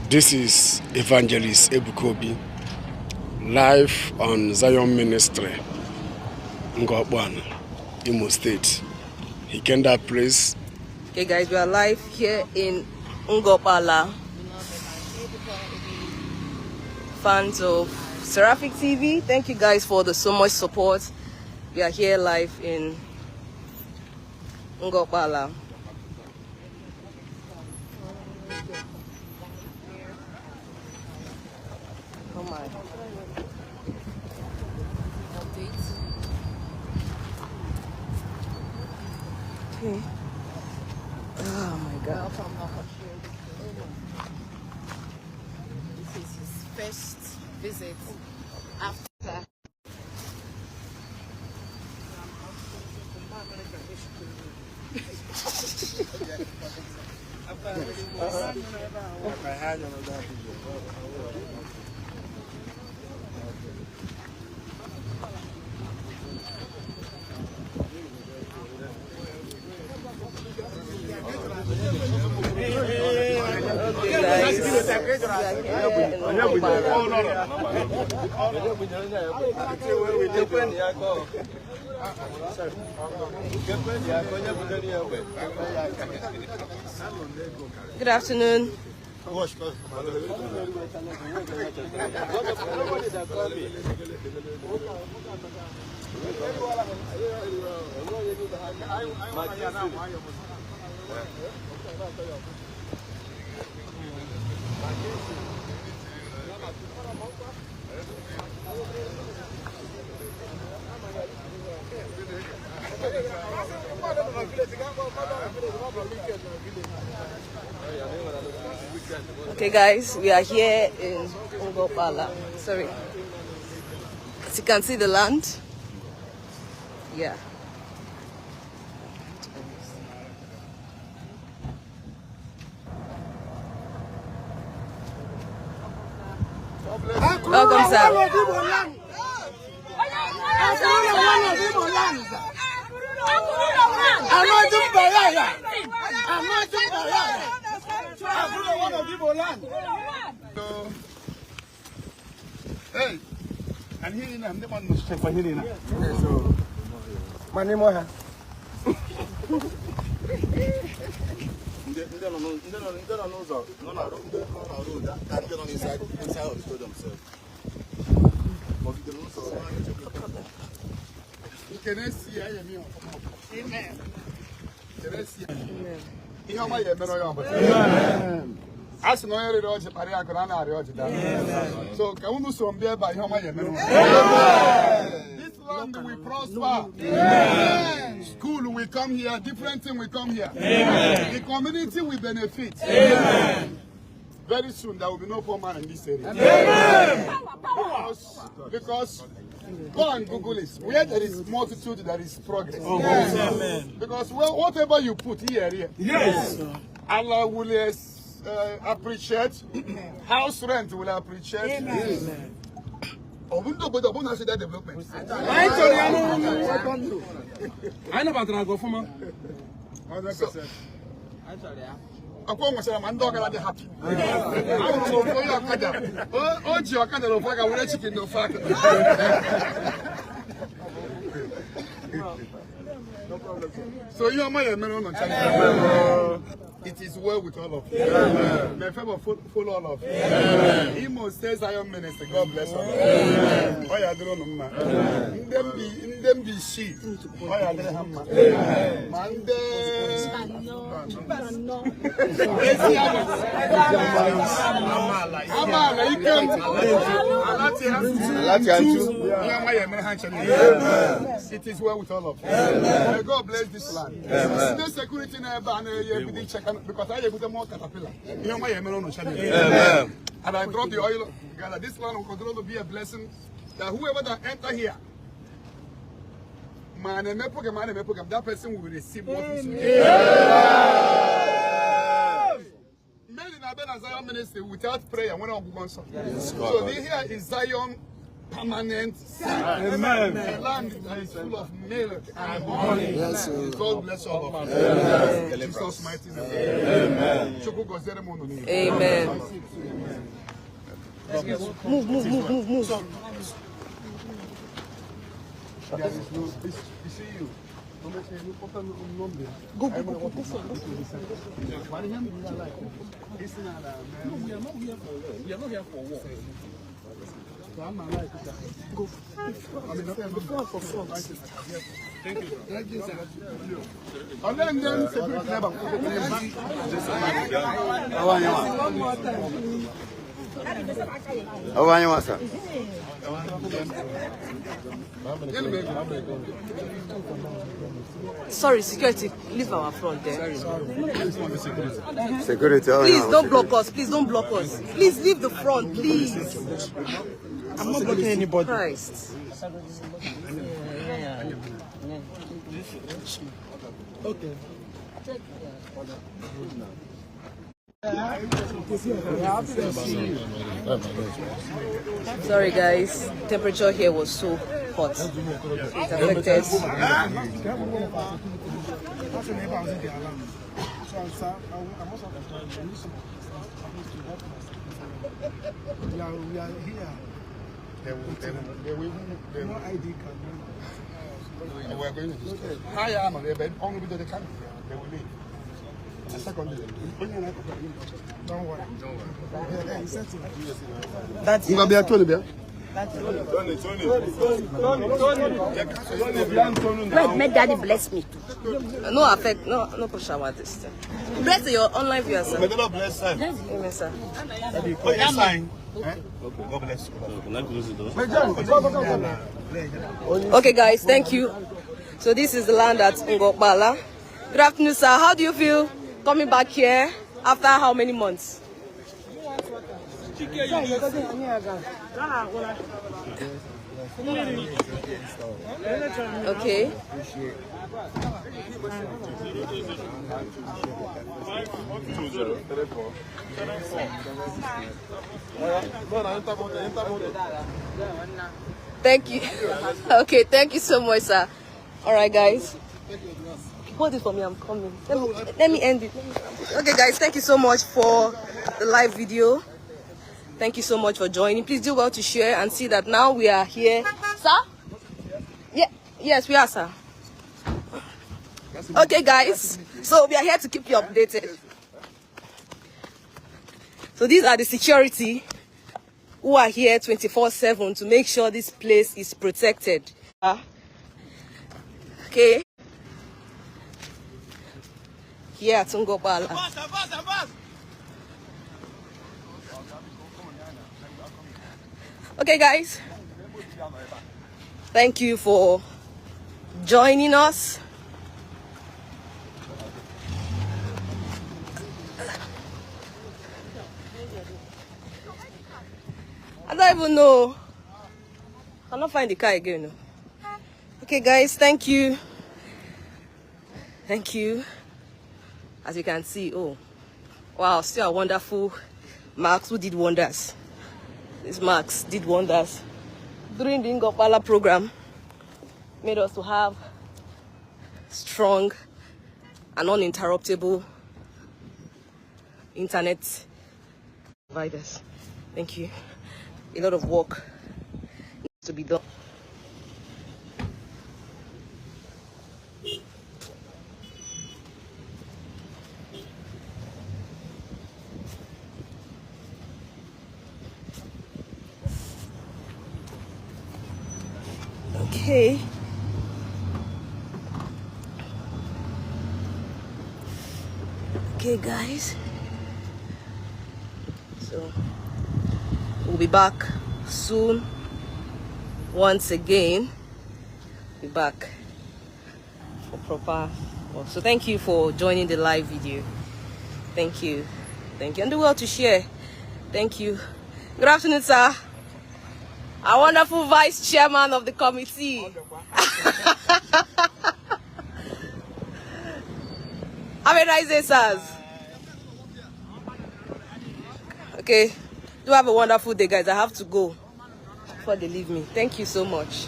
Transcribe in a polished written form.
This is Evangelist Ebuka Obi, live on Zion Ministry, Ngor, Imo State. He came that place. Okay guys, we are live here in Okpala. Fans of Seraphic TV, thank you guys for so much support. We are here live in Okpala. Oh my. Okay. Oh my God. This is his first visit after. Good afternoon. Okay guys, we are here in Okpala. Sorry. As you can see the land. Yeah. Welcome, sir. Hey, and here I'm the one who's check for here. So, my name is. Can I see I am here? Amen. Can I see? Amen. Here my amen. As no area road to Paria Grana road. So can we some there by how my amen? This land will prosper. Amen. School will come here, different thing will come here. Amen. The community will benefit. Amen. Very soon there will be no poor man in this area. Amen. Because go and Google it. Where there is multitude, there is progress. Yes. Because whatever you put here, yes, Allah will appreciate. House rent will appreciate. Amen. Development. I know about Ragofuma. I am not happy. So you are my man. It is well with all of you. May favor follow all of you. Imo says Zion Ministry. God bless all of you. Oh, yeah, don't know. In them be she. Oh, yeah, Mande. It is well with all of you. May God bless this land. No security because I put more caterpillar. And I drop the oil. God, this land will continue to be a blessing. That whoever that enter here, that person will receive what is made in a Zion ministry without prayer. So here is Zion permanent. Amen. The land is full of milk and honey. Yes, God bless all of us. Jesus' mighty name. Amen. Amen. Move. There is no, you see you. Go. We are not here for war. Go. Thank you. Thank you, sir. How are you, sir? Sorry, security, leave our front there. Security. Please don't block us. Please don't block us. Please leave the front, please. I'm not blocking anybody. Christ. Okay. Sorry guys, temperature here was so hot. It affected. We are here. No ID card. We're going to discuss. Hi, I'm a rebel. Only because they can't. They will leave. Don't worry. That's Wait, make daddy bless me. No affect, no push out this thing. Bless your online viewers, sir. bless her. Amen, sir. God bless you. Okay guys, thank you. So this is the land at Okpala. Good afternoon, sir. How do you feel coming back here after how many months? Okay. Thank you. Okay, thank you so much, sir. All right, guys. Hold it for me, I'm coming. Let me end it. Okay, guys, thank you so much for the live video. Thank you so much for joining. Please do well to share and see that now we are here. Sir? Yeah, yes, we are, sir. Okay, guys. So we are here to keep you updated. So these are the security who are here 24/7 to make sure this place is protected. Okay. Here at Okpala. Okay, guys. Thank you for joining us. I don't even know. I cannot find the car again. Okay, guys, thank you. Thank you. As you can see, oh, wow, still a wonderful Marks who did wonders. These Marks did wonders. During the Okpala program, made us to have strong and uninterruptible internet providers. Thank you. A lot of work needs to be done. Okay. Okay, guys. So we'll be back soon. Once again, be back for proper work. So thank you for joining the live video. Thank you. Thank you. And do well to share. Thank you. Good afternoon, sir. A wonderful vice chairman of the committee. Have a nice day, sirs. Okay. Do have a wonderful day, guys. I have to go before they leave me. Thank you so much.